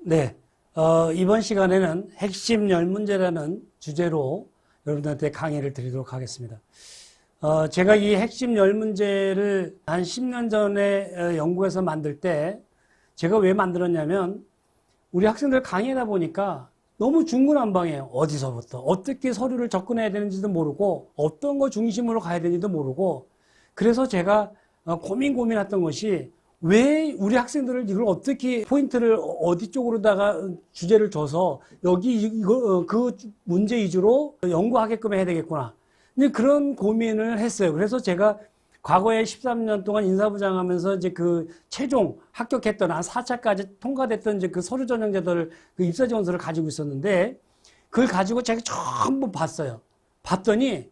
네, 이번 시간에는 핵심 10문제라는 주제로 여러분들한테 강의를 드리도록 하겠습니다. 제가 이 핵심 10문제를 한 10년 전에 연구해서 만들 때 제가 왜 만들었냐면 우리 학생들 강의하다 보니까 너무 중구난방이에요. 어디서부터 어떻게 서류를 접근해야 되는지도 모르고 어떤 거 중심으로 가야 되는지도 모르고, 그래서 제가 고민했던 것이 왜 우리 학생들을 이걸 어떻게 포인트를 어디 쪽으로다가 주제를 줘서 여기 그 문제 위주로 연구하게끔 해야 되겠구나. 근데 그런 고민을 했어요. 그래서 제가 과거에 13년 동안 인사부장 하면서 이제 그 최종 합격했던 한 4차까지 통과됐던 이제 그 서류 전형자들 그 입사 지원서를 가지고 있었는데, 그걸 가지고 제가 전부 봤어요. 봤더니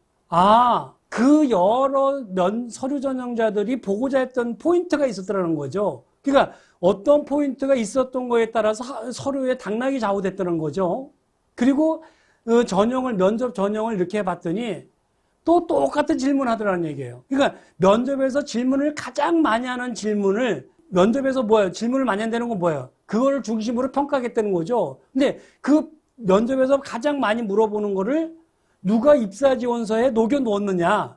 그 여러 서류 전형자들이 보고자 했던 포인트가 있었더라는 거죠. 그러니까 어떤 포인트가 있었던 거에 따라서 서류의 당락이 좌우됐다는 거죠. 그리고 그 면접 전형을 이렇게 해봤더니 또 똑같은 질문 하더라는 얘기예요. 그러니까 면접에서 질문을 가장 많이 하는 질문을, 면접에서 질문을 많이 한다는 건 뭐예요? 그거를 중심으로 평가하겠다는 거죠. 근데 그 면접에서 가장 많이 물어보는 거를 누가 입사 지원서에 녹여 놓았느냐,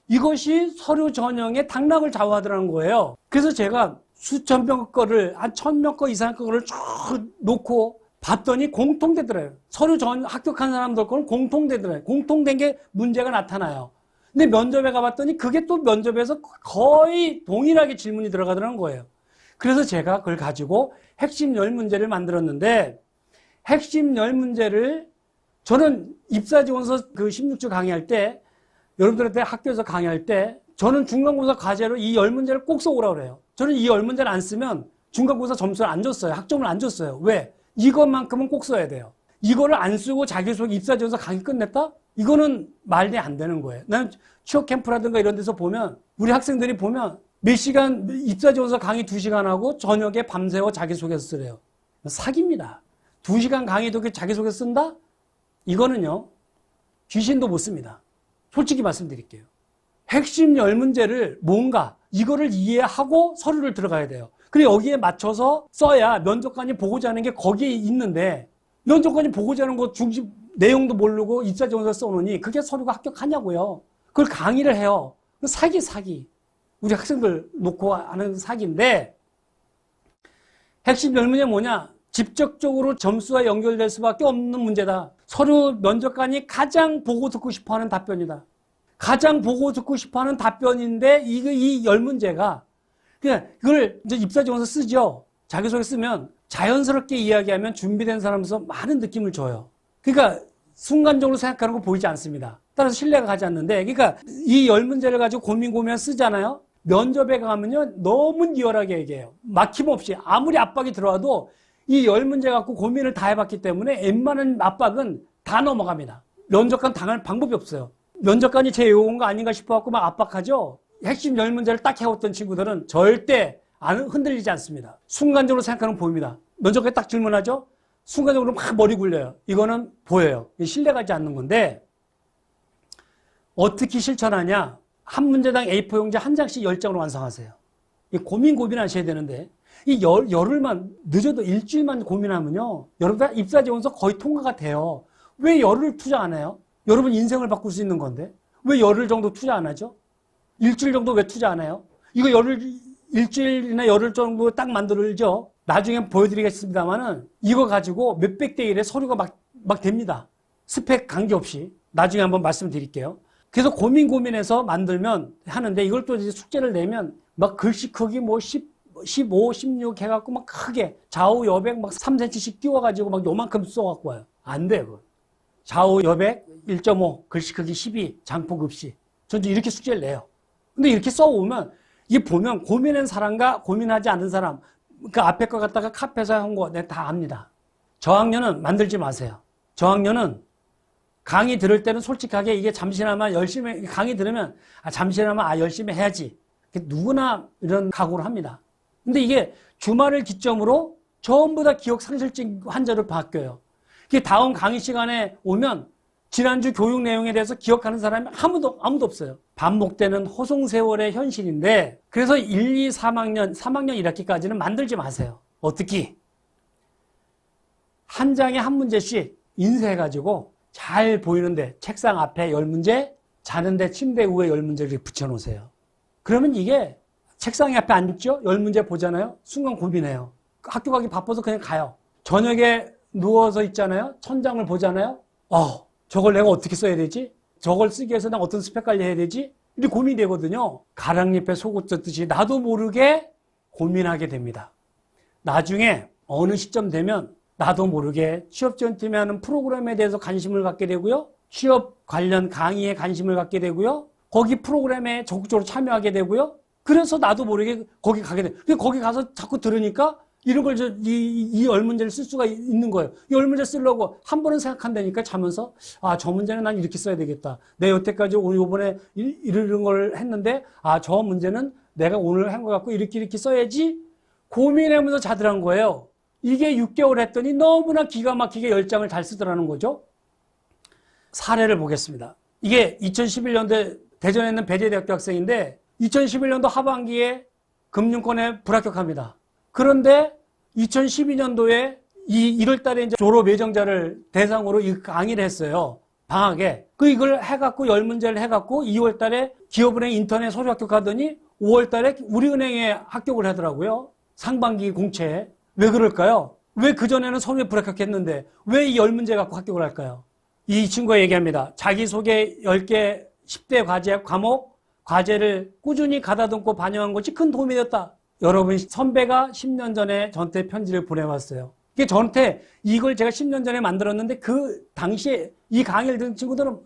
이것이 서류 전형의 당락을 좌우하더라는 거예요. 그래서 제가 수천 명 거를, 한 1000명 거 이상 거를 쭉 놓고 봤더니 공통되더라고요. 서류 합격한 사람들 거는 공통되더라고요. 공통된 게 문제가 나타나요. 근데 면접에 가봤더니 그게 또 면접에서 거의 동일하게 질문이 들어가더라는 거예요. 그래서 제가 그걸 가지고 핵심 10문제를 만들었는데, 핵심 10문제를 저는 입사지원서 그 16주 강의할 때, 여러분들한테 학교에서 강의할 때, 저는 중간고사 과제로 이 10문제를 꼭 써오라고 그래요. 저는 이 10문제를 안 쓰면 중간고사 점수를 안 줬어요. 학점을 안 줬어요. 왜? 이것만큼은 꼭 써야 돼요. 이거를 안 쓰고 자기소개 입사지원서 강의 끝냈다? 이거는 말이 안 되는 거예요. 나는 취업 캠프라든가 이런 데서 보면, 우리 학생들이 보면 몇 시간 입사지원서 강의 2시간 하고 저녁에 밤새워 자기소개서 쓰래요. 사기입니다. 2시간 강의 듣고 자기소개서 쓴다? 이거는요, 귀신도 못 씁니다. 솔직히 말씀드릴게요. 핵심 10문제를 뭔가 이거를 이해하고 서류를 들어가야 돼요. 그리고 여기에 맞춰서 써야 면접관이 보고자 하는 게 거기에 있는데, 면접관이 보고자 하는 거 중심 내용도 모르고 입사지원서 써놓으니 그게 서류가 합격하냐고요. 그걸 강의를 해요. 사기. 우리 학생들 놓고 하는 사기인데, 핵심 10문제 뭐냐? 직접적으로 점수와 연결될 수밖에 없는 문제다. 서류 면접관이 가장 보고 듣고 싶어하는 답변이다. 가장 보고 듣고 싶어하는 답변인데 이 10문제가 그냥 이걸 이제 입사지원서 쓰죠. 자기소개 쓰면 자연스럽게 이야기하면 준비된 사람으로서 많은 느낌을 줘요. 그러니까 순간적으로 생각하는 거 보이지 않습니다. 따라서 신뢰가 가지 않는데, 그러니까 이 10문제를 가지고 고민 쓰잖아요. 면접에 가면요 너무 리얼하게 얘기해요. 막힘없이 아무리 압박이 들어와도 이 10문제 갖고 고민을 다 해봤기 때문에 웬만한 압박은 다 넘어갑니다. 면접관 당할 방법이 없어요. 면접관이 제 요구한 거 아닌가 싶어갖고 막 압박하죠. 핵심 10문제를 딱 해왔던 친구들은 절대 흔들리지 않습니다. 순간적으로 생각하는 거 보입니다. 면접관이 딱 질문하죠. 순간적으로 막 머리 굴려요. 이거는 보여요. 신뢰가지 않는 건데, 어떻게 실천하냐? 한 문제당 A4 용지 한 장씩 10장으로 완성하세요. 고민하셔야 되는데, 이 열흘만, 늦어도 일주일만 고민하면요, 여러분 입사지원서 거의 통과가 돼요. 왜 열흘 투자 안 해요? 여러분 인생을 바꿀 수 있는 건데 왜 열흘 정도 투자 안 하죠? 일주일 정도 왜 투자 안 해요? 이거 일주일이나 열흘 정도 딱 만들죠. 나중에 보여드리겠습니다만은 이거 가지고 몇백 대 1의 서류가 막 됩니다. 스펙 관계없이. 나중에 한번 말씀드릴게요. 그래서 고민해서 만들면 하는데, 이걸 또 이제 숙제를 내면 막 글씨 크기 15, 16 해갖고 막 크게 좌우 여백 막 3cm씩 띄워가지고 막 요만큼 써갖고 와요. 안 돼요, 그건. 좌우 여백 1.5, 글씨 크기 12, 장폭 급시. 전 이렇게 숙제를 내요. 근데 이렇게 써오면, 이게 보면 고민한 사람과 고민하지 않은 사람, 그 앞에 거 갖다가 카페에서 한 거 내가 다 압니다. 저학년은 만들지 마세요. 저학년은 강의 들을 때는 솔직하게 이게 잠시나마 열심히, 강의 들으면 잠시나마 열심히 해야지. 누구나 이런 각오를 합니다. 근데 이게 주말을 기점으로 전부 다 기억 상실증 환자로 바뀌어요. 이게 다음 강의 시간에 오면 지난주 교육 내용에 대해서 기억하는 사람이 아무도 없어요. 반복되는 허송세월의 현실인데, 그래서 1, 2, 3학년 1학기까지는 만들지 마세요. 어떻게? 한 장에 한 문제씩 인쇄해가지고 잘 보이는데 책상 앞에 10문제, 자는데 침대 위에 10문제를 이렇게 붙여놓으세요. 그러면 이게 책상 앞에 앉죠? 10문제 보잖아요? 순간 고민해요. 학교 가기 바빠서 그냥 가요. 저녁에 누워서 있잖아요? 천장을 보잖아요? 저걸 내가 어떻게 써야 되지? 저걸 쓰기 위해서 난 어떤 스펙 관리해야 되지? 이렇게 고민이 되거든요. 가랑잎에 속옷 젖듯이 나도 모르게 고민하게 됩니다. 나중에 어느 시점 되면 나도 모르게 취업지원팀이 하는 프로그램에 대해서 관심을 갖게 되고요. 취업 관련 강의에 관심을 갖게 되고요. 거기 프로그램에 적극적으로 참여하게 되고요. 그래서 나도 모르게 거기 가게 돼요. 거기 가서 자꾸 들으니까 이런 걸 이 10문제를 쓸 수가 있는 거예요. 이 10문제 쓰려고 한 번은 생각한다니까 자면서 저 문제는 난 이렇게 써야 되겠다. 내가 여태까지 오늘 요번에 이런 걸 했는데 저 문제는 내가 오늘 한 거 갖고 이렇게 써야지 고민하면서 자더란 거예요. 이게 6개월 했더니 너무나 기가 막히게 10장을 잘 쓰더라는 거죠. 사례를 보겠습니다. 이게 2011년도에 대전에 있는 배재대학교 학생인데 2011년도 하반기에 금융권에 불합격합니다. 그런데 2012년도에 1월 달에 이제 졸업 예정자를 대상으로 이 강의를 했어요. 방학에. 이걸 해갖고 10문제를 해갖고 2월 달에 기업은행 인터넷 서류 합격하더니 5월 달에 우리은행에 합격을 하더라고요. 상반기 공채에. 왜 그럴까요? 왜 그전에는 서류에 불합격했는데 왜 이 10문제 갖고 합격을 할까요? 이 친구가 얘기합니다. 자기소개 10개 10대 과목, 과제를 꾸준히 가다듬고 반영한 것이 큰 도움이 됐다. 여러분, 선배가 10년 전에 저한테 편지를 보내왔어요. 이게 저한테 이걸 제가 10년 전에 만들었는데 그 당시에 이 강의를 듣는 친구들은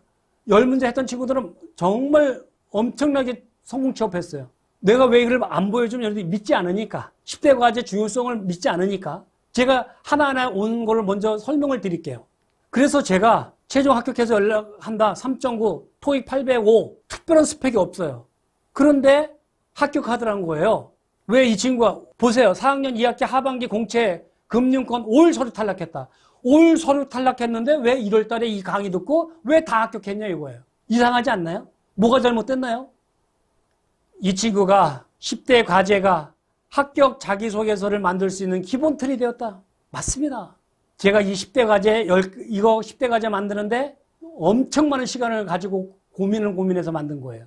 10문제 했던 친구들은 정말 엄청나게 성공 취업했어요. 내가 왜 이걸 안 보여주면 믿지 않으니까 10대 과제 중요성을 믿지 않으니까 제가 하나하나 온 걸 먼저 설명을 드릴게요. 그래서 제가 최종 합격해서 연락한다 3.9 토익 805 특별한 스펙이 없어요. 그런데 합격하더라는 거예요. 왜 이 친구가 보세요. 4학년 2학기 하반기 공채 금융권 올 서류 탈락했다. 올 서류 탈락했는데 왜 1월 달에 이 강의 듣고 왜 다 합격했냐 이거예요. 이상하지 않나요? 뭐가 잘못됐나요? 이 친구가 10대 과제가 합격 자기소개서를 만들 수 있는 기본 틀이 되었다. 맞습니다. 제가 이 10대 과제, 이거 10대 과제 만드는데 엄청 많은 시간을 가지고 고민해서 만든 거예요.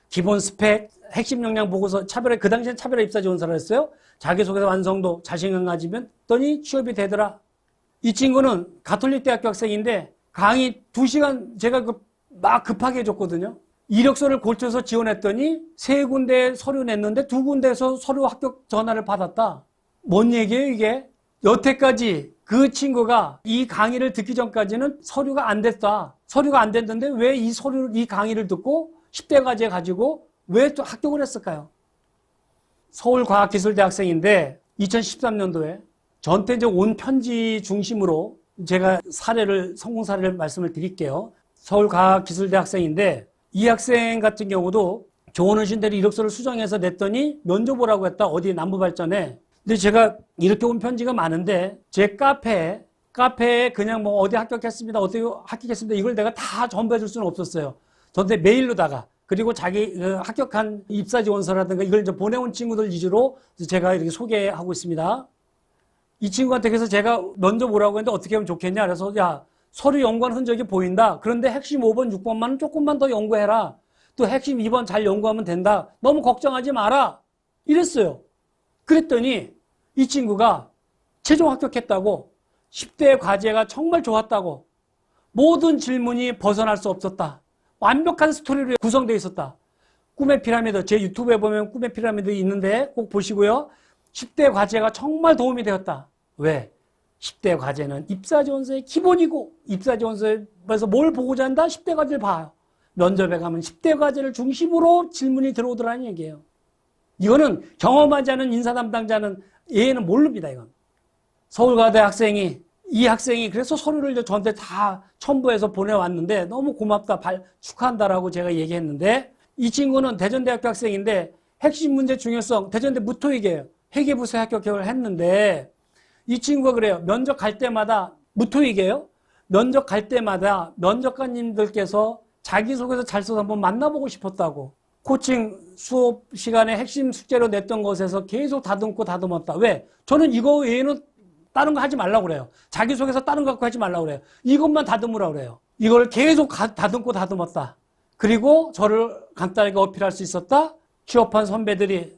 기본 스펙, 핵심 역량 보고서, 그 당시엔 차별화 입사 지원서를 했어요. 자기소개서 완성도, 자신감 가지면, 더니 취업이 되더라. 이 친구는 가톨릭 대학교 학생인데 강의 2시간 제가 막 급하게 해줬거든요. 이력서를 고쳐서 지원했더니 3군데 서류 냈는데 2군데에서 서류 합격 전화를 받았다. 뭔 얘기예요, 이게? 여태까지 그 친구가 이 강의를 듣기 전까지는 서류가 안 됐다. 서류가 안 됐는데 왜 이 강의를 듣고 10대 과제 가지고 왜 또 합격을 했을까요? 서울과학기술대 학생인데 2013년도에 저한테 이제 온 편지 중심으로 제가 성공 사례를 말씀을 드릴게요. 서울과학기술대 학생인데 이 학생 같은 경우도 조언하신 대로 이력서를 수정해서 냈더니 면접 오라고 했다. 어디 남부발전에. 근데 제가 이렇게 온 편지가 많은데 제 카페에 그냥 뭐 어디 합격했습니다. 어디 합격했습니다. 이걸 내가 다 전부해 줄 수는 없었어요. 저한테 메일로다가 그리고 자기 합격한 입사 지원서라든가 이걸 이제 보내온 친구들 위주로 제가 이렇게 소개하고 있습니다. 이 친구한테 그래서 제가 면접 오라고 했는데 어떻게 하면 좋겠냐. 그래서 서류 연구한 흔적이 보인다. 그런데 핵심 5번, 6번만은 조금만 더 연구해라. 또 핵심 2번 잘 연구하면 된다. 너무 걱정하지 마라. 이랬어요. 그랬더니 이 친구가 최종 합격했다고 10대 과제가 정말 좋았다고 모든 질문이 벗어날 수 없었다. 완벽한 스토리로 구성되어 있었다. 꿈의 피라미드, 제 유튜브에 보면 꿈의 피라미드 있는데 꼭 보시고요. 10대 과제가 정말 도움이 되었다. 왜? 10대 과제는 입사지원서의 기본이고 입사지원서에서 뭘 보고자 한다? 10대 과제를 봐요. 면접에 가면 10대 과제를 중심으로 질문이 들어오더라는 얘기예요. 이거는 경험하지 않은 인사 담당자는 얘는 모릅니다. 이건. 서울과대 이 학생이 그래서 서류를 저한테 다 첨부해서 보내왔는데 너무 고맙다, 축하한다라고 제가 얘기했는데 이 친구는 대전대학교 학생인데 핵심 문제 중요성, 대전대 무토익이에요. 회계부서에 합격을 했는데 이 친구가 그래요. 면접 갈 때마다 무토익이에요. 면접 갈 때마다 면접관님들께서 자기소개서 잘 써서 한번 만나보고 싶었다고. 코칭 수업 시간에 핵심 숙제로 냈던 것에서 계속 다듬었다. 왜? 저는 이거 외에는 다른 거 하지 말라고 그래요. 자기소개서 다른 거 갖고 하지 말라고 그래요. 이것만 다듬으라고 그래요. 이걸 계속 다듬고 다듬었다. 그리고 저를 간단하게 어필할 수 있었다. 취업한 선배들이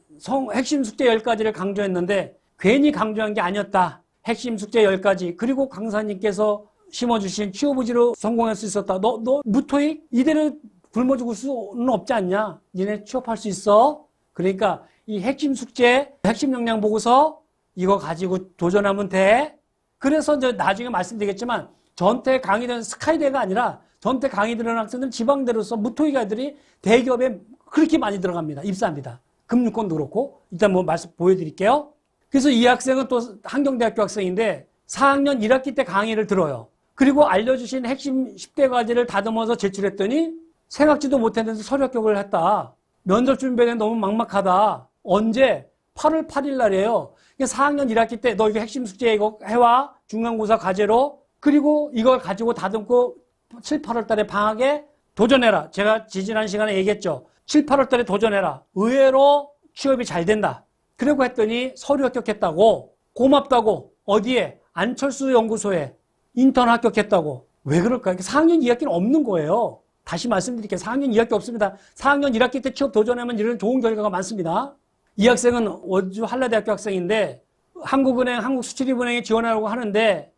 핵심 숙제 10가지를 강조했는데 괜히 강조한 게 아니었다. 핵심 숙제 10가지. 그리고 강사님께서 심어주신 취업의지로 성공할 수 있었다. 너 무토익? 이대로 굶어 죽을 수는 없지 않냐? 니네 취업할 수 있어? 그러니까 이 핵심 숙제, 핵심 역량 보고서 이거 가지고 도전하면 돼. 그래서 이제 나중에 말씀드리겠지만 전태 강의는 스카이대가 아니라 전태 강의 들은 학생들 지방대로서 무토익 아이들이 대기업에 그렇게 많이 들어갑니다. 입사합니다. 금융권도 그렇고. 일단 뭐 말씀 보여드릴게요. 그래서 이 학생은 또 한경대학교 학생인데 4학년 1학기 때 강의를 들어요. 그리고 알려주신 핵심 10대 과제를 다듬어서 제출했더니 생각지도 못했는데 서류 합격을 했다. 면접 준비가 너무 막막하다. 언제? 8월 8일 날이에요. 4학년 1학기 때 너 이거 핵심 숙제 이거 해와. 중간고사 과제로. 그리고 이걸 가지고 다듬고 7, 8월 달에 방학에 도전해라. 제가 지지난 시간에 얘기했죠. 7, 8월 달에 도전해라. 의외로 취업이 잘 된다. 그러고 했더니 서류 합격했다고. 고맙다고. 어디에? 안철수 연구소에 인턴 합격했다고. 왜 그럴까요? 4학년 2학기는 없는 거예요. 다시 말씀드릴게요. 4학년 2학기 없습니다. 4학년 1학기 때 취업 도전하면 이런 좋은 결과가 많습니다. 이 학생은 원주 한라대학교 학생인데 한국은행, 한국수출입은행에 지원하려고 하는데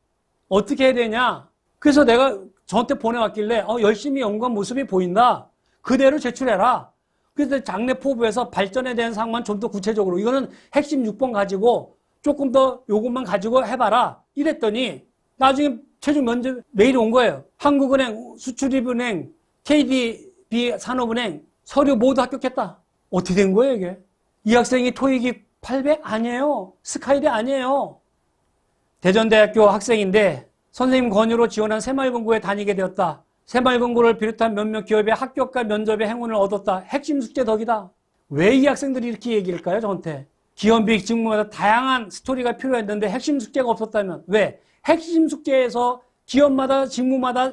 어떻게 해야 되냐? 그래서 내가 저한테 보내왔길래 열심히 연구한 모습이 보인다. 그대로 제출해라. 그래서 장래 포부에서 발전에 대한 사항만 좀 더 구체적으로 이거는 핵심 6번 가지고 조금 더 요것만 가지고 해봐라. 이랬더니 나중에 최종 면접 메일이 온 거예요. 한국은행, 수출입은행, KDB 산업은행 서류 모두 합격했다. 어떻게 된 거예요 이게? 이 학생이 토익이 800? 아니에요. 스카이대 아니에요. 대전대학교 학생인데 선생님 권유로 지원한 새마을금고에 다니게 되었다. 새마을금고를 비롯한 몇몇 기업의 합격과 면접의 행운을 얻었다. 핵심 숙제 덕이다. 왜 이 학생들이 이렇게 얘기할까요 저한테? 기업비 직무마다 다양한 스토리가 필요했는데 핵심 숙제가 없었다면 왜? 핵심 숙제에서 기업마다 직무마다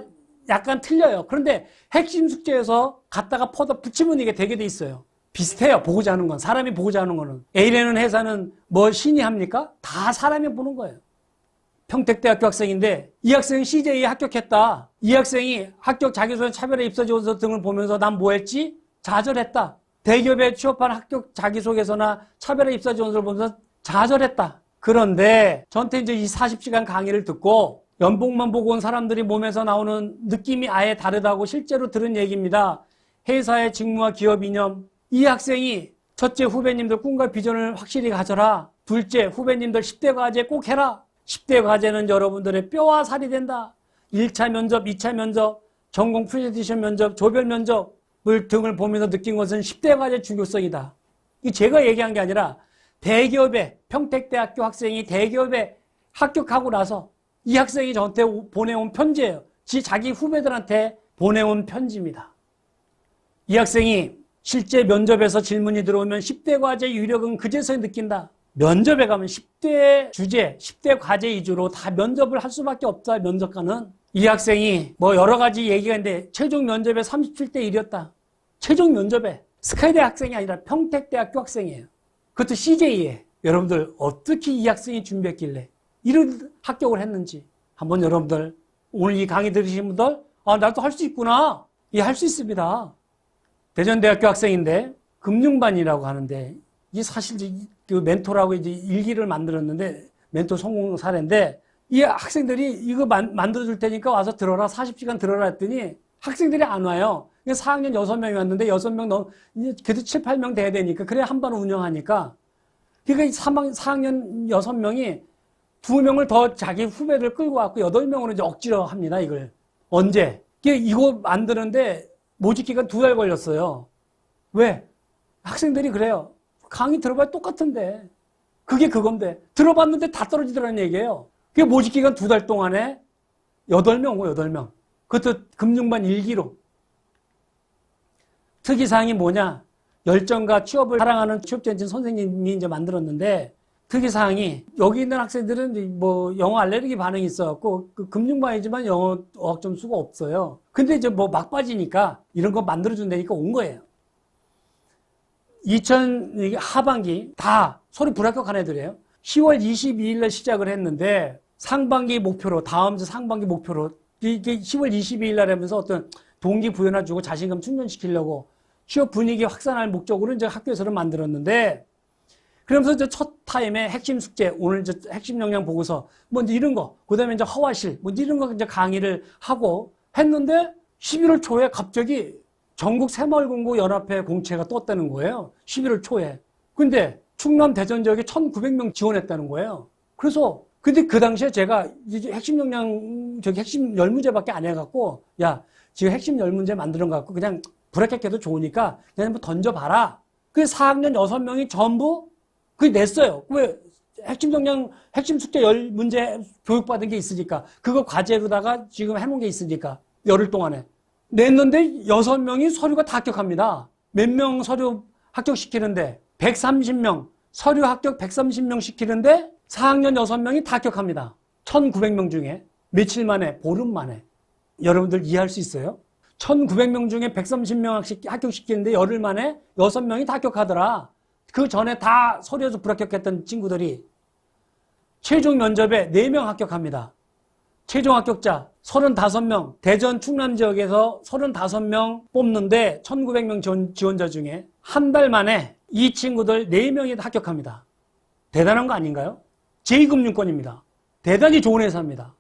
약간 틀려요. 그런데 핵심 숙제에서 갖다가 퍼다 붙이면 이게 되게 돼 있어요. 비슷해요. 보고자 하는 건. 사람이 보고자 하는 거는. A라는 회사는 뭐 신이 합니까? 다 사람이 보는 거예요. 평택대학교 학생인데 이 학생이 CJ에 합격했다. 이 학생이 합격 자기소개 차별화 입사지원서 등을 보면서 난 뭐 했지? 좌절했다. 대기업에 취업한 합격 자기소개서나 차별화 입사지원서를 보면서 좌절했다. 그런데 저한테 이제 이 40시간 강의를 듣고 연봉만 보고 온 사람들이 몸에서 나오는 느낌이 아예 다르다고 실제로 들은 얘기입니다. 회사의 직무와 기업 이념. 이 학생이 첫째 후배님들 꿈과 비전을 확실히 가져라. 둘째 후배님들 10대 과제 꼭 해라. 10대 과제는 여러분들의 뼈와 살이 된다. 1차 면접, 2차 면접, 전공 프레젠테이션 면접, 조별 면접을 등을 보면서 느낀 것은 10대 과제의 중요성이다. 이 제가 얘기한 게 아니라 대기업에 평택대학교 학생이 대기업에 합격하고 나서 이 학생이 저한테 보내온 편지예요. 자기 후배들한테 보내온 편지입니다. 이 학생이 실제 면접에서 질문이 들어오면 10대 과제 유력은 그제서야 느낀다. 면접에 가면 10대 주제, 10대 과제 위주로 다 면접을 할 수밖에 없다. 면접관은. 이 학생이 뭐 여러 가지 얘기가 있는데 최종 면접에 37대 1이었다. 최종 면접에 스카이대 학생이 아니라 평택대학교 학생이에요. 그것도 CJ에. 여러분들 어떻게 이 학생이 준비했길래 이런 합격을 했는지 한번 여러분들 오늘 이 강의 들으신 분들 나도 할 수 있구나. 예, 할 수 있습니다. 대전대학교 학생인데 금융반이라고 하는데 이 사실 그 멘토라고 이제 일기를 만들었는데 멘토 성공 사례인데 이 학생들이 이거 만들어줄 테니까 와서 들어라. 40시간 들어라 했더니 학생들이 안 와요. 4학년 6명이 왔는데 6명 그래도 7, 8명 돼야 되니까 그래야 한 번 운영하니까 그러니까 4학년 6명이 2명을 더 자기 후배를 끌고 왔고 8명으로 이제 억지로 합니다. 이걸. 언제? 이거 만드는데 모집 기간 2달 걸렸어요. 왜? 학생들이 그래요. 강의 들어봐야 똑같은데. 그게 그건데. 들어봤는데 다 떨어지더라는 얘기예요. 그게 모집 기간 2달 동안에 8명, 8명. 그것도 금융반 1기로. 특이사항이 뭐냐? 열정과 취업을 사랑하는 취업전진 선생님이 이제 만들었는데, 특이사항이, 여기 있는 학생들은 뭐 영어 알레르기 반응이 있어갖고, 그 금융반이지만 영어 어학 점수가 없어요. 근데 이제 뭐 막바지니까 이런 거 만들어준다니까 온 거예요. 2000 하반기 다 서류 불합격한 애들이에요. 10월 22일날 시작을 했는데 상반기 목표로, 다음 주 상반기 목표로, 이게 10월 22일 날 하면서 어떤 동기부여나 주고 자신감 충전시키려고 취업 분위기 확산할 목적으로 이제 학교에서는 만들었는데, 그러면서 이제 첫 타임에 핵심 숙제, 오늘 이제 핵심 역량 보고서, 뭐 이제 이런 거, 그 다음에 이제 허와실, 뭐 이런 거 이제 강의를 하고 했는데, 11월 초에 갑자기 전국 새마을공고 연합회 공채가 떴다는 거예요. 11월 초에. 근데 충남 대전 지역에 1,900명 지원했다는 거예요. 그래서 근데 그 당시에 제가 이게 핵심 역량 핵심 10문제밖에 안 해갖고 야 지금 핵심 10문제 만들어 갖고 그냥 불합격해도 좋으니까 그냥 한번 던져봐라. 그 4학년 6명이 전부 그게 냈어요. 왜 핵심 역량 핵심 숙제 10문제 교육받은 게 있으니까 그거 과제로다가 지금 해놓은 게 있으니까 열흘 동안에 냈는데 6명이 서류가 다 합격합니다. 몇 명 서류 합격시키는데 130명, 서류 합격 130명 시키는데 4학년 6명이 다 합격합니다. 1,900명 중에 며칠 만에, 보름 만에. 여러분들 이해할 수 있어요? 1,900명 중에 130명 합격시키는데 열흘 만에 6명이 다 합격하더라. 그 전에 다 서류에서 불합격했던 친구들이 최종 면접에 4명 합격합니다. 최종 합격자 35명, 대전 충남 지역에서 35명 뽑는데 1,900명 지원자 중에 한 달 만에 이 친구들 4명이 합격합니다. 대단한 거 아닌가요? 제2금융권입니다. 대단히 좋은 회사입니다.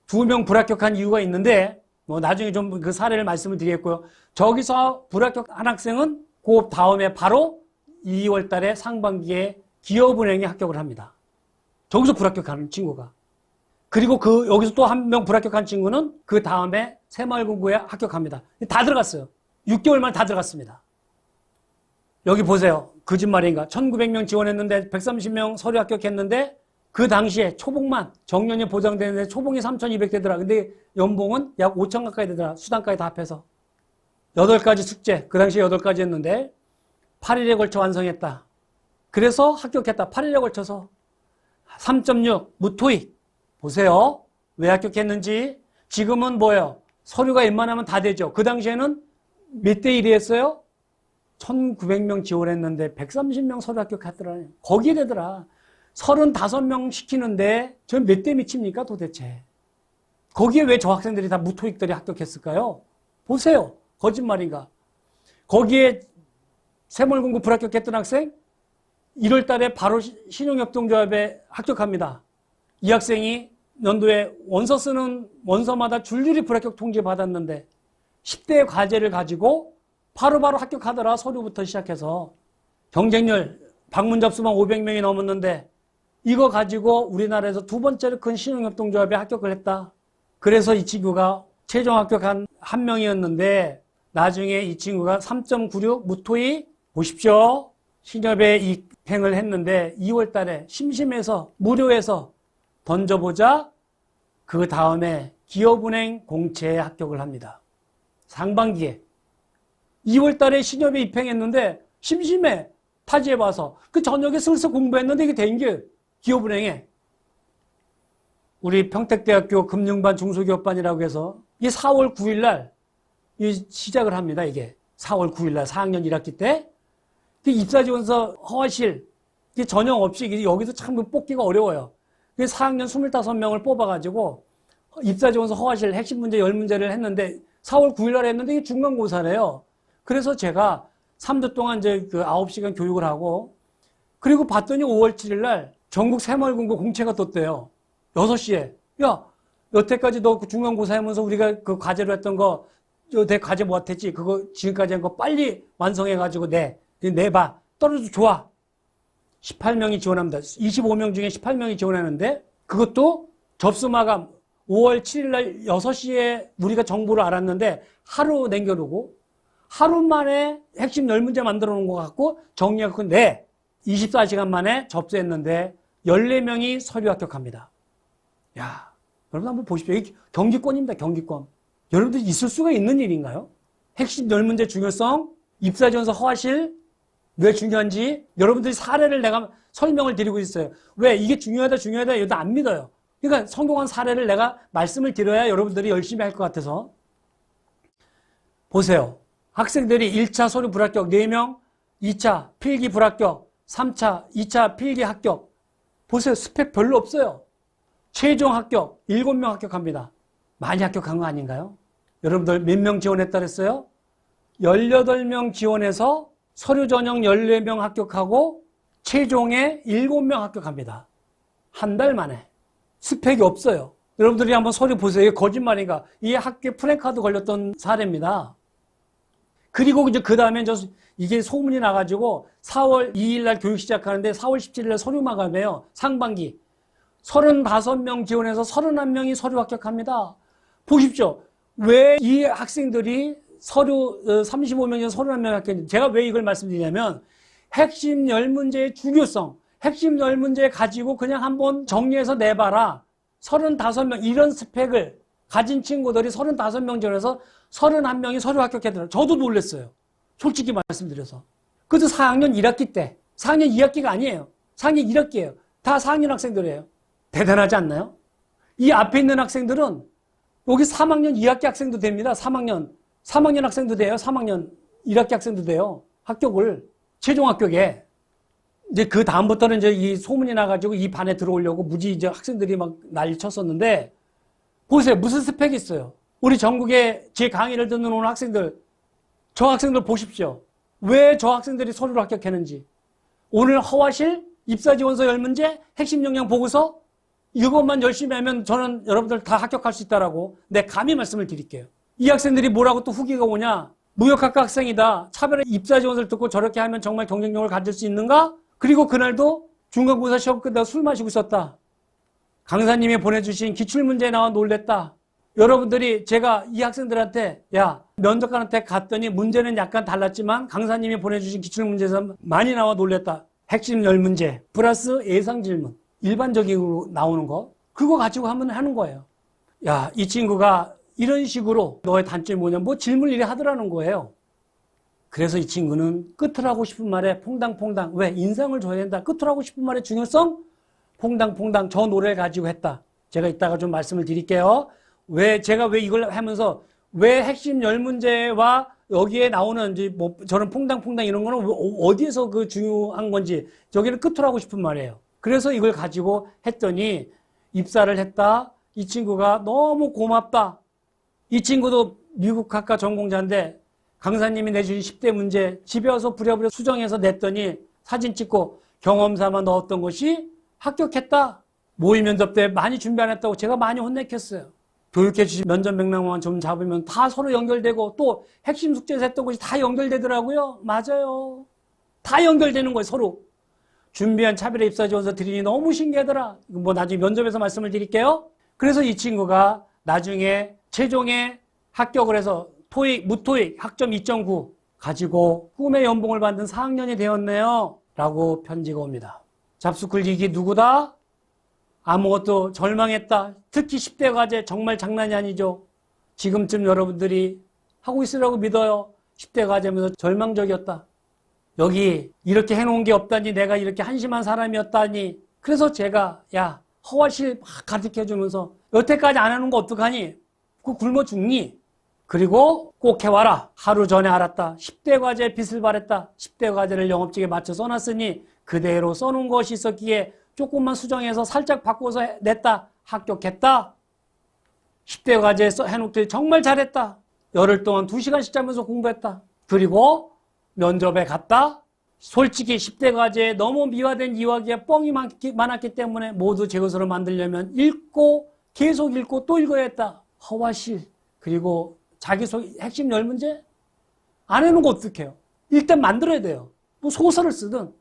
2명 불합격한 이유가 있는데 뭐 나중에 좀 그 사례를 말씀을 드리겠고요. 저기서 불합격한 학생은 그 다음에 바로 2월 달에 상반기에 기업은행에 합격을 합니다. 저기서 불합격하는 친구가. 그리고 여기서 또 한 명 불합격한 친구는 그 다음에 새마을공고에 합격합니다. 다 들어갔어요. 6개월 만에 다 들어갔습니다. 여기 보세요. 거짓말인가? 1,900명 지원했는데 130명 서류 합격했는데 그 당시에 초봉만 정년이 보장되는데 초봉이 3,200대더라. 근데 연봉은 약 5천 가까이 되더라. 수당까지 다 합해서. 8가지 숙제. 그 당시에 8가지 했는데 8일에 걸쳐 완성했다. 그래서 합격했다. 8일에 걸쳐서 3.6 무토익. 보세요. 왜 합격했는지. 지금은 뭐예요? 서류가 웬만하면 다 되죠. 그 당시에는 몇 대 1이 했어요? 1,900명 지원했는데 130명 서류 합격했더라. 거기에 되더라. 35명 시키는데 저 몇 대 미칩니까 도대체? 거기에 왜 저 학생들이 다 무토익들이 합격했을까요? 보세요. 거짓말인가? 거기에 새마을공고 불합격했던 학생 1월 달에 바로 신용협동조합에 합격합니다. 이 학생이 연도에 원서 쓰는 원서마다 줄줄이 불합격 통지 받았는데 10대의 과제를 가지고 바로바로 합격하더라. 서류부터 시작해서. 경쟁률 방문 접수만 500명이 넘었는데 이거 가지고 우리나라에서 두 번째로 큰 신용협동조합에 합격을 했다. 그래서 이 친구가 최종 합격한 한 명이었는데 나중에 이 친구가 3.96 무토익 보십시오. 신협에 입행을 했는데 2월 달에 심심해서 무료해서 던져보자. 그 다음에 기업은행 공채에 합격을 합니다. 상반기에. 2월 달에 신협에 입행했는데 심심해. 타지해봐서. 그 저녁에 슬슬 공부했는데 이게 된 게 기업은행에. 우리 평택대학교 금융반 중소기업반이라고 해서 이게 4월 9일 날 시작을 합니다. 이게 4월 9일 날 4학년 1학기 때 입사지원서 허실 이게 전형 없이 여기서 참 뽑기가 어려워요. 4학년 25명을 뽑아가지고 입사지원서 허실 핵심 문제 10문제를 했는데 4월 9일 날 했는데 이게 중간고사래요. 그래서 제가 3주 동안 이제 그 9시간 교육을 하고 그리고 봤더니 5월 7일 날 전국 새마을공고 공채가 떴대요. 6시에. 야, 여태까지 너 중간고사 하면서 우리가 그 과제로 했던 거, 내 과제 못했지? 그거 지금까지 한 거 빨리 완성해가지고 내봐. 떨어져도 좋아. 18명이 지원합니다. 25명 중에 18명이 지원하는데 그것도 접수 마감 5월 7일 날 6시에 우리가 정보를 알았는데 하루 남겨두고 하루 만에 핵심 10문제 만들어 놓은 것 같고 정리하고 24시간 만에 접수했는데 14명이 서류 합격합니다. 야, 여러분 한번 보십시오. 이게 경기권입니다. 경기권. 여러분들 있을 수가 있는 일인가요? 핵심 10문제 중요성, 입사지원서 허실, 왜 중요한지 여러분들이 사례를 내가 설명을 드리고 있어요. 왜 이게 중요하다 여러분들 안 믿어요. 그러니까 성공한 사례를 내가 말씀을 드려야 여러분들이 열심히 할 것 같아서. 보세요. 학생들이 1차 서류 불합격 4명, 2차 필기 불합격, 3차, 2차 필기 합격. 보세요. 스펙 별로 없어요. 최종 합격 7명 합격합니다. 많이 합격한 거 아닌가요? 여러분들 몇 명 지원했다 그랬어요? 18명 지원해서 서류 전형 14명 합격하고 최종에 7명 합격합니다. 한 달 만에. 스펙이 없어요. 여러분들이 한번 서류 보세요. 이게 거짓말인가? 이게 학교에 프랭카드 걸렸던 사례입니다. 그리고 이제 그 다음에 이게 소문이 나가지고 4월 2일 날 교육 시작하는데 4월 17일 날 서류 마감해요. 상반기. 35명 지원해서 31명이 서류 합격합니다. 보십시오. 왜 이 학생들이 서류 35명 중에 31명 합격했는지. 제가 왜 이걸 말씀드리냐면 핵심 10문제의 중요성, 핵심 10문제 가지고 그냥 한번 정리해서 내봐라. 35명 이런 스펙을 가진 친구들이 35명 지원해서 31명이 서류 합격했더라고요. 저도 놀랐어요. 솔직히 말씀드려서. 그것도 4학년 1학기 때. 4학년 2학기가 아니에요. 4학년 1학기예요. 다 4학년 학생들이에요. 대단하지 않나요? 이 앞에 있는 학생들은 여기 3학년 2학기 학생도 됩니다. 3학년 학생도 돼요. 3학년 1학기 학생도 돼요. 합격을. 최종 합격에. 이제 그 다음부터는 이제 이 소문이 나가지고 이 반에 들어오려고 무지 이제 학생들이 막 난리 쳤었는데 보세요. 무슨 스펙이 있어요. 우리 전국에 제 강의를 듣는 오늘 학생들, 저 학생들 보십시오. 왜 저 학생들이 서류를 합격했는지. 오늘 허와실 입사지원서 10문제 핵심 역량 보고서 이것만 열심히 하면 저는 여러분들 다 합격할 수 있다라고 내 감히 말씀을 드릴게요. 이 학생들이 뭐라고 또 후기가 오냐. 무역학과 학생이다. 차별의 입사지원서를 듣고 저렇게 하면 정말 경쟁력을 가질 수 있는가? 그리고 그날도 중간고사 시험 끝나고 술 마시고 있었다. 강사님이 보내주신 기출문제에 나와 놀랬다. 여러분들이 제가 이 학생들한테 야 면접관한테 갔더니 문제는 약간 달랐지만 강사님이 보내주신 기출문제에서 많이 나와 놀랬다. 핵심 10문제 플러스 예상질문 일반적으로 나오는 거 그거 가지고 한번 하는 거예요. 야, 이 친구가 이런 식으로 너의 단점이 뭐냐 뭐 질문을 이래 하더라는 거예요. 그래서 이 친구는 끝을 하고 싶은 말에 퐁당퐁당 왜 인상을 줘야 된다. 끝을 하고 싶은 말의 중요성 퐁당퐁당 저 노래를 가지고 했다. 제가 이따가 좀 말씀을 드릴게요. 제가 왜 이걸 하면서 왜 핵심 10문제와 여기에 나오는 이제 뭐 저는 퐁당퐁당 이런 거는 어디에서 그 중요한 건지 저기는 끝을 하고 싶은 말이에요. 그래서 이걸 가지고 했더니 입사를 했다. 이 친구가 너무 고맙다. 이 친구도 미국 학과 전공자인데 강사님이 내주신 10대 문제 집에 와서 부랴부랴 수정해서 냈더니 사진 찍고 경험 삼아 넣었던 것이 합격했다. 모의 면접 때 많이 준비 안 했다고 제가 많이 혼냈겠어요. 교육해 주신 면접 맥락만 좀 잡으면 다 서로 연결되고 또 핵심 숙제에서 했던 것이 다 연결되더라고요. 맞아요. 다 연결되는 거예요. 서로. 준비한 차별의 입사지원서 드리니 너무 신기하더라. 뭐 나중에 면접에서 말씀을 드릴게요. 그래서 이 친구가 나중에 최종에 합격을 해서 토익, 무토익 학점 2.9 가지고 꿈의 연봉을 받는 4학년이 되었네요. 라고 편지가 옵니다. 잡수클릭이 누구다? 아무것도 절망했다. 특히 10대 과제 정말 장난이 아니죠. 지금쯤 여러분들이 하고 있으라고 믿어요. 10대 과제면서 절망적이었다. 여기 이렇게 해놓은 게 없다니 내가 이렇게 한심한 사람이었다니. 그래서 제가 야 허와실 막 가르쳐주면서 여태까지 안 해놓은 거 어떡하니? 그 굶어 죽니? 그리고 꼭 해와라. 하루 전에 알았다. 10대 과제 빚을 발했다. 10대 과제를 영업직에 맞춰 써놨으니 그대로 써놓은 것이 있었기에 조금만 수정해서 살짝 바꿔서 냈다. 합격했다. 10대 과제 해놓길 정말 잘했다. 열흘 동안 2시간씩 자면서 공부했다. 그리고 면접에 갔다. 솔직히 10대 과제에 너무 미화된 이화기에 뻥이 많았기 때문에 모두 제 것으로 만들려면 읽고 계속 읽고 또 읽어야 했다. 허와실. 그리고 자기소개 핵심 10문제? 안 해놓은 거 어떡해요? 일단 만들어야 돼요. 뭐 소설을 쓰든.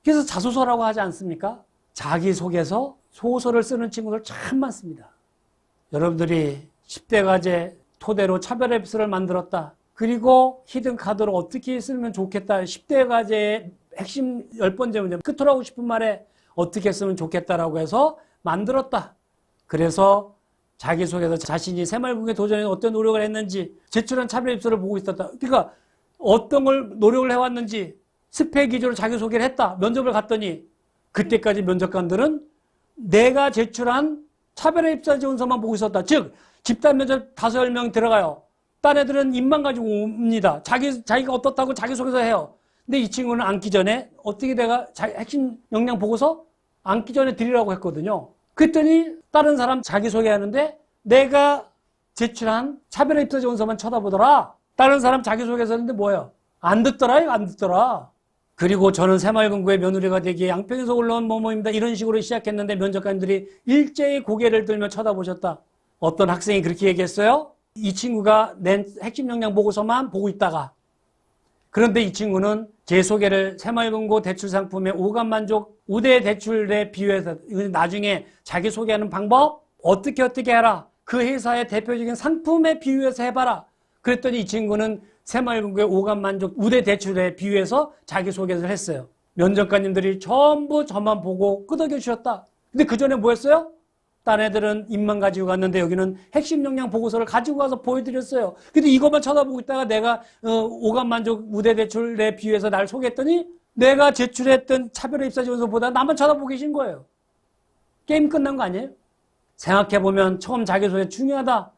그래서 자소서라고 하지 않습니까? 자기소개서 소설을 쓰는 친구들 참 많습니다. 여러분들이 10대 과제 토대로 차별 에피소드를 만들었다. 그리고 히든카드로 어떻게 쓰면 좋겠다. 10대 과제의 핵심 10번째 문제 끝으로 하고 싶은 말에 어떻게 쓰면 좋겠다라고 해서 만들었다. 그래서 자기소개서 자신이 새말국에 도전해 어떤 노력을 했는지 제출한 차별 입소를 보고 있었다. 그러니까 어떤 걸 노력을 해왔는지 스펙 위주로 자기소개를 했다. 면접을 갔더니 그때까지 면접관들은 내가 제출한 차별의 입사지원서만 보고 있었다. 즉 집단 면접 5-10명 들어가요. 딴 애들은 입만 가지고 옵니다. 자기가 어떻다고 자기소개서 해요. 근데 이 친구는 앉기 전에 어떻게 내가 핵심 역량 보고서 앉기 전에 드리라고 했거든요. 그랬더니 다른 사람 자기소개하는데 내가 제출한 차별화 입사 지원서만 쳐다보더라. 다른 사람 자기소개서 했는데 뭐예요? 안 듣더라, 이거 안 듣더라. 그리고 저는 새마을금고의 며느리가 되기에 양평에서 올라온 뭐뭐입니다. 이런 식으로 시작했는데 면접관들이 일제히 고개를 들며 쳐다보셨다. 어떤 학생이 그렇게 얘기했어요? 이 친구가 낸 핵심 역량 보고서만 보고 있다가, 그런데 이 친구는 제 소개를 새마을금고 대출 상품의 오감만족 우대 대출에 비유해서 나중에 자기 소개하는 방법 어떻게 해라. 그 회사의 대표적인 상품에 비유해서 해봐라. 그랬더니 이 친구는 새마을금고의 오감만족 우대 대출에 비유해서 자기 소개를 했어요. 면접관님들이 전부 저만 보고 끄덕여 주셨다. 근데 그 전에 뭐 했어요? 딴 애들은 입만 가지고 갔는데 여기는 핵심 역량 보고서를 가지고 가서 보여드렸어요. 근데 이것만 쳐다보고 있다가 내가 오감만족 우대 대출에 비유해서 날 소개했더니 내가 제출했던 차별화 입사 지원서보다 나만 쳐다보고 계신 거예요. 게임 끝난 거 아니에요? 생각해보면 처음 자기소개 중요하다.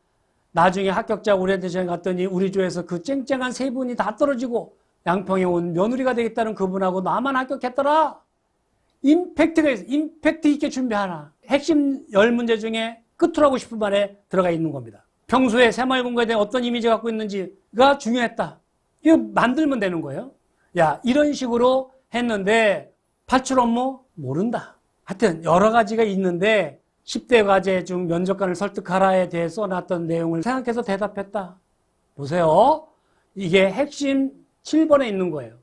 나중에 합격자 오리엔테이션 갔더니 우리 조에서 그 쨍쨍한 세 분이 다 떨어지고 양평에 온 며느리가 되겠다는 그분하고 나만 합격했더라. 임팩트가 있어. 임팩트 있게 준비하라. 핵심 10문제 중에 끝으로 하고 싶은 말에 들어가 있는 겁니다. 평소에 새마을금고에 대한 어떤 이미지 갖고 있는지가 중요했다. 이거 만들면 되는 거예요. 야, 이런 식으로 했는데 발출 업무 모른다. 하여튼 여러 가지가 있는데 10대 과제 중 면접관을 설득하라에 대해 써놨던 내용을 생각해서 대답했다. 보세요. 이게 핵심 7번에 있는 거예요.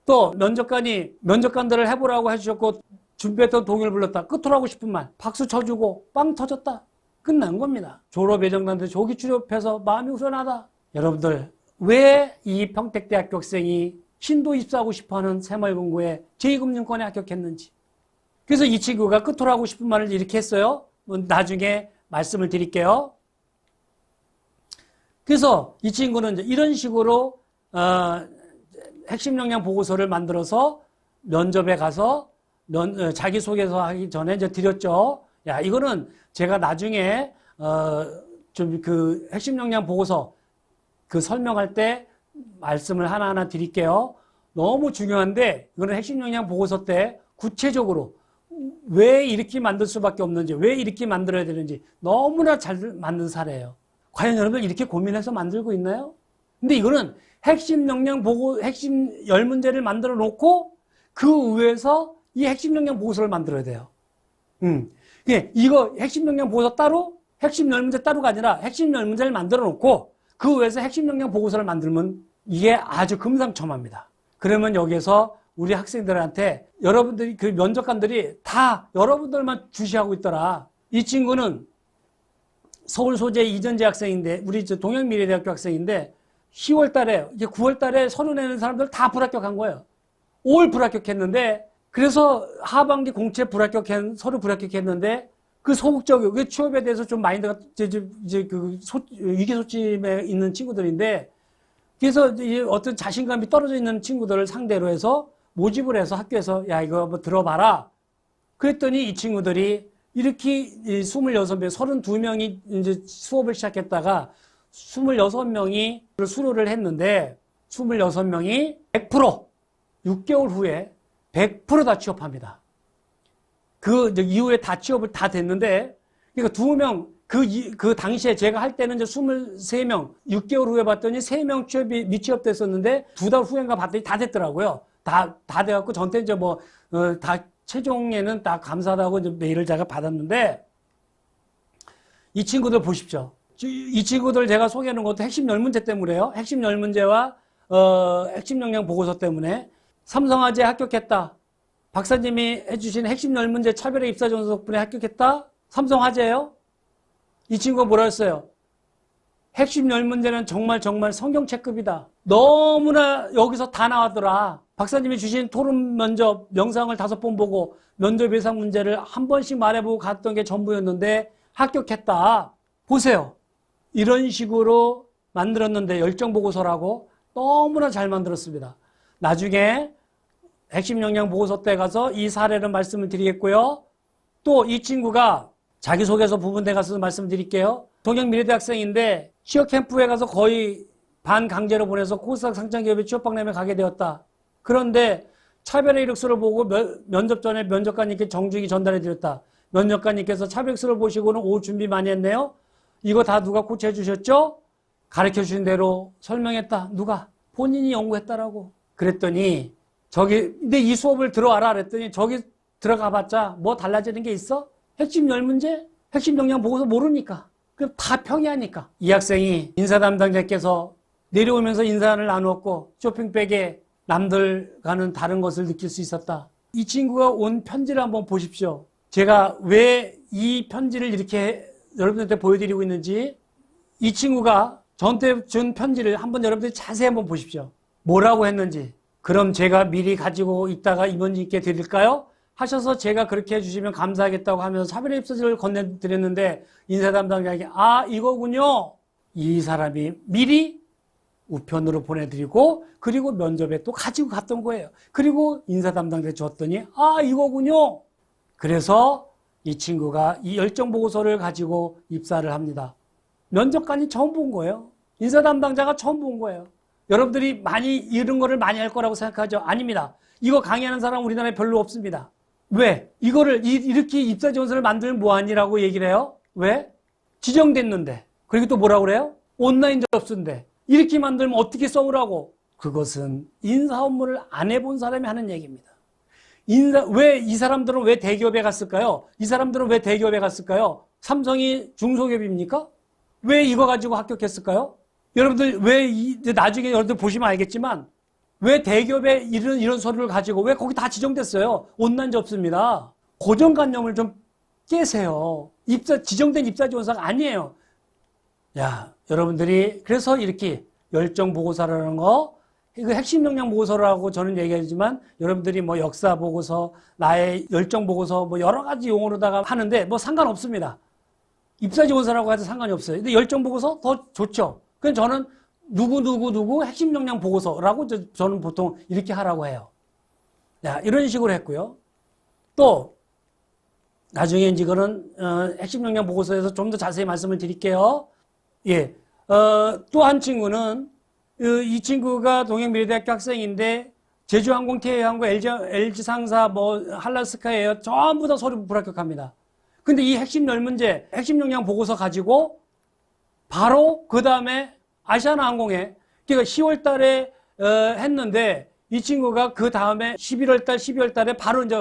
또 면접관이 면접관들을 해보라고 해주셨고 준비했던 동의를 불렀다. 끝으로 하고 싶은 말 박수 쳐주고 빵 터졌다. 끝난 겁니다. 졸업 예정단들 조기 출입해서 마음이 후련하다. 여러분들 왜 이 평택대학교 학생이 신도 입사하고 싶어하는 새마을금고에 제2금융권에 합격했는지. 그래서 이 친구가 끝으로 하고 싶은 말을 이렇게 했어요. 나중에 말씀을 드릴게요. 그래서 이 친구는 이제 이런 식으로 핵심 역량 보고서를 만들어서 면접에 가서 자기소개서 하기 전에 이제 드렸죠. 야, 이거는 제가 나중에 좀 그 핵심 역량 보고서 그 설명할 때 말씀을 하나하나 드릴게요. 너무 중요한데 이거는 핵심 역량 보고서 때 구체적으로 왜 이렇게 만들 수밖에 없는지, 왜 이렇게 만들어야 되는지 너무나 잘 만든 사례예요. 과연 여러분들 이렇게 고민해서 만들고 있나요? 근데 이거는 핵심 역량 보고 핵심 10문제를 만들어 놓고 그 위에서 이 핵심 역량 보고서를 만들어야 돼요. 이거 핵심 역량 보고서 따로, 핵심 10문제 따로가 아니라 핵심 10문제를 만들어 놓고 그 위에서 핵심 역량 보고서를 만들면 이게 아주 금상첨화입니다. 그러면 여기서 우리 학생들한테 여러분들이 그 면접관들이 다 여러분들만 주시하고 있더라. 이 친구는 서울 소재 이전재 학생인데 우리 동양미래대학교 학생인데 10월 달에 이제 9월 달에 서류 내는 사람들 다 불합격한 거예요. 5월 불합격했는데 그래서 하반기 공채 서류 불합격했는데 그 소극적 그 취업에 대해서 좀 마인드가 이제 그 위기소침에 있는 친구들인데 그래서 어떤 자신감이 떨어져 있는 친구들을 상대로 해서 모집을 해서 학교에서 야 이거 한번 들어봐라. 그랬더니 이 친구들이 이렇게 26명, 32명이 이제 수업을 시작했다가 26명이 수료를 했는데 26명이 100% 6개월 후에 100% 다 취업합니다. 그 이후에 다 취업을 다 됐는데 그러니까 2명 그 당시에 제가 할 때는 이제 23명 6개월 후에 봤더니 3명 취업이 미취업됐었는데 2달 후인가 봤더니 다 됐더라고요. 다 돼갖고 전때 이제 다 최종에는 다 감사하다고 이제 메일을 제가 받았는데 이 친구들 보십시오. 이 친구들 제가 소개하는 것도 핵심 10문제 때문에요. 핵심 10문제와 핵심 역량 보고서 때문에 삼성화재 합격했다. 박사님이 해주신 핵심 10문제 차별화 입사 전서 덕분에 합격했다. 삼성화재예요. 이 친구가 뭐라 했어요? 핵심 10문제는 정말 성경책급이다. 너무나 여기서 다 나왔더라. 박사님이 주신 토론 면접 영상을 5번 보고 면접 예상 문제를 한 번씩 말해보고 갔던 게 전부였는데 합격했다. 보세요. 이런 식으로 만들었는데 열정보고서라고 너무나 잘 만들었습니다. 나중에 핵심 역량 보고서 때 가서 이 사례를 말씀을 드리겠고요. 또 이 친구가 자기소개서 부분에 가서 말씀드릴게요. 동양미래대학생인데 취업 캠프에 가서 거의 반강제로 보내서 코스닥 상장기업에 취업 박람회에 가게 되었다. 그런데 차별의 이력서를 보고 면접 전에 면접관님께 정중히 전달해 드렸다. 면접관님께서 차백서를 보시고는 오 준비 많이 했네요. 이거 다 누가 코치해 주셨죠? 가르쳐 주신 대로 설명했다. 누가? 본인이 연구했다라고. 그랬더니 근데 이 수업을 들어와라 그랬더니 저기 들어가 봤자 뭐 달라지는 게 있어? 핵심 10문제? 핵심 역량 보고서 모르니까. 그럼 다 평이하니까. 이 학생이 인사 담당자께서 내려오면서 인사를 나누었고 쇼핑백에 남들과는 다른 것을 느낄 수 있었다. 이 친구가 온 편지를 한번 보십시오. 제가 왜 이 편지를 이렇게 여러분들한테 보여드리고 있는지 이 친구가 저한테 준 편지를 한번 여러분들이 자세히 한번 보십시오. 뭐라고 했는지. 그럼 제가 미리 가지고 있다가 임원님께 드릴까요? 하셔서 제가 그렇게 해주시면 감사하겠다고 하면서 차별의 입서지를 건네드렸는데 인사 담당자에게 이거군요. 이 사람이 미리 우편으로 보내드리고 그리고 면접에 또 가지고 갔던 거예요. 그리고 인사 담당자에 줬더니 이거군요. 그래서 이 친구가 이 열정 보고서를 가지고 입사를 합니다. 면접관이 처음 본 거예요. 인사 담당자가 처음 본 거예요. 여러분들이 이런 거를 많이 할 거라고 생각하죠? 아닙니다. 이거 강의하는 사람 우리나라에 별로 없습니다. 왜? 이거를 이렇게 입사 지원서를 만들면 뭐하니라고 얘기를 해요? 왜? 지정됐는데. 그리고 또 뭐라고 그래요? 온라인 접수인데. 이렇게 만들면 어떻게 써오라고? 그것은 인사 업무를 안 해본 사람이 하는 얘기입니다. 왜 이 사람들은 왜 대기업에 갔을까요? 이 사람들은 왜 대기업에 갔을까요? 삼성이 중소기업입니까? 왜 이거 가지고 합격했을까요? 여러분들 나중에 여러분들 보시면 알겠지만 왜 대기업에 이런 서류를 가지고 왜 거기 다 지정됐어요? 온라인 접수입니다. 고정관념을 좀 깨세요. 지정된 입사 지원서가 아니에요. 여러분들이 그래서 이렇게 열정 보고서라는 거 이거 핵심 역량 보고서라고 저는 얘기하지만 여러분들이 뭐 역사 보고서, 나의 열정 보고서 뭐 여러 가지 용어로다가 하는데 뭐 상관없습니다. 입사 지원서라고 해도 상관이 없어요. 근데 열정 보고서 더 좋죠. 그래서 저는 누구 핵심 역량 보고서라고 저는 보통 이렇게 하라고 해요. 이런 식으로 했고요. 또 나중에 이거는 핵심 역량 보고서에서 좀 더 자세히 말씀을 드릴게요. 또 한 친구는 이 친구가 동행미래대학교 학생인데 제주항공, 태해항공, LG상사, 한라스카에어 전부 다 서류 불합격합니다. 근데 이 핵심 10문제, 핵심 역량 보고서 가지고 바로 그 다음에 아시아나항공에 그러니까 10월 달에 했는데 이 친구가 그 다음에 11월 달, 12월 달에 바로 이제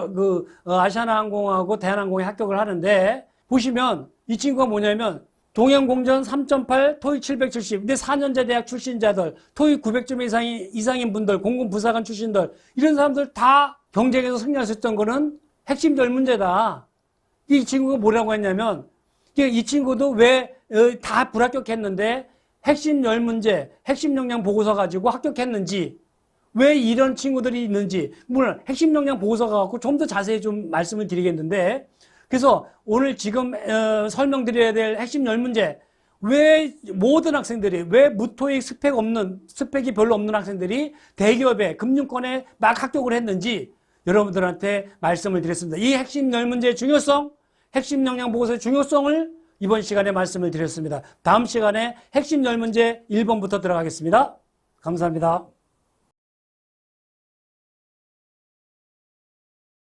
아시아나항공하고 대한항공에 합격을 하는데 보시면 이 친구가 뭐냐면 동양공전 3.8, 토익 770. 근데 4년제 대학 출신자들, 토익 900점 이상인 분들, 공군 부사관 출신들, 이런 사람들 다 경쟁에서 승리할 수 있던 거는 핵심 10문제다. 이 친구가 뭐라고 했냐면, 이 친구도 왜 다 불합격했는데, 핵심 10문제, 핵심 역량 보고서 가지고 합격했는지, 왜 이런 친구들이 있는지, 물론 핵심 역량 보고서가 갖고 좀 더 자세히 좀 말씀을 드리겠는데, 그래서 오늘 지금 설명드려야 될 핵심 10문제, 왜 모든 학생들이, 왜 무토익 스펙이 별로 없는 학생들이 대기업에, 금융권에 막 합격을 했는지 여러분들한테 말씀을 드렸습니다. 이 핵심 10문제의 중요성, 핵심 역량 보고서의 중요성을 이번 시간에 말씀을 드렸습니다. 다음 시간에 핵심 10문제 1번부터 들어가겠습니다. 감사합니다.